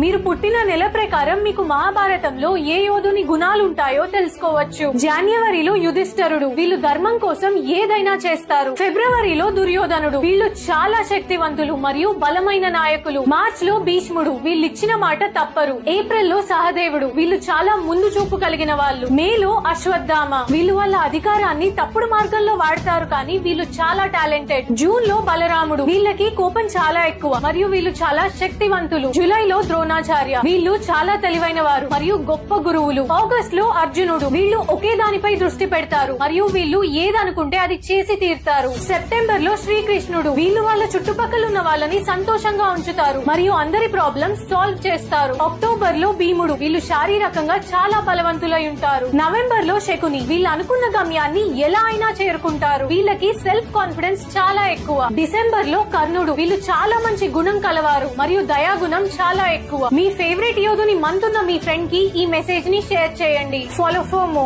మీరు పుట్టిన నెల ప్రకారం మీకు మహాభారతంలో ఏ యోధుని గుణాలుంటాయో తెలుసుకోవచ్చు. జనవరిలో యుధిష్ఠరుడు, వీళ్ళు ధర్మం కోసం ఏదైనా చేస్తారు. ఫిబ్రవరిలో దుర్యోధనుడు, వీళ్ళు చాలా శక్తివంతులు మరియు బలమైన నాయకులు. మార్చ్ లో భీష్ముడు, వీళ్ళిచ్చిన మాట తప్పరు. ఏప్రిల్ లో సహదేవుడు, వీళ్ళు చాలా ముందు చూపు కలిగిన వాళ్ళు. మేలో అశ్వత్థామ, వీళ్ళు వాళ్ళ అధికారాన్ని తప్పుడు మార్గంలో వాడతారు కానీ వీళ్ళు చాలా టాలెంటెడ్. జూన్ లో బలరాముడు, వీళ్ళకి కోపం చాలా ఎక్కువ మరియు వీళ్ళు చాలా శక్తివంతులు. జూలైలో ద్రోణాచార్య, వీళ్ళు చాలా తెలివైన వారు మరియు గొప్ప గురువులు. ఆగస్ట్ లో అర్జునుడు, వీళ్ళు ఒకే దానిపై దృష్టి పెడతారు మరియు వీళ్ళు ఏదనుకుంటే అది చేసి తీరుతారు. సెప్టెంబర్ లో శ్రీకృష్ణుడు, వీళ్ళు వాళ్ళ చుట్టుపక్కల ఉన్న వాళ్ళని సంతోషంగా ఉంచుతారు మరియు అందరి ప్రాబ్లమ్స్ సాల్వ్ చేస్తారు. అక్టోబర్ లో భీముడు, వీళ్ళు శారీరకంగా చాలా బలవంతులై ఉంటారు. నవంబర్ లో శకుని, వీళ్ళు అనుకున్న గమ్యాన్ని ఎలా అయినా చేరుకుంటారు. వీళ్ళకి సెల్ఫ్ కాన్ఫిడెన్స్ చాలా ఎక్కువ. డిసెంబర్ లో కర్ణుడు, వీళ్ళు చాలా మంచి గుణం కలవారు మరియు దయాగుణం చాలా ఎక్కువ. మీ ఫేవరెట్ యోధుని మంత్ ఉన్న మీ ఫ్రెండ్ కి ఈ మెసేజ్ ని షేర్ చేయండి. Follow for more.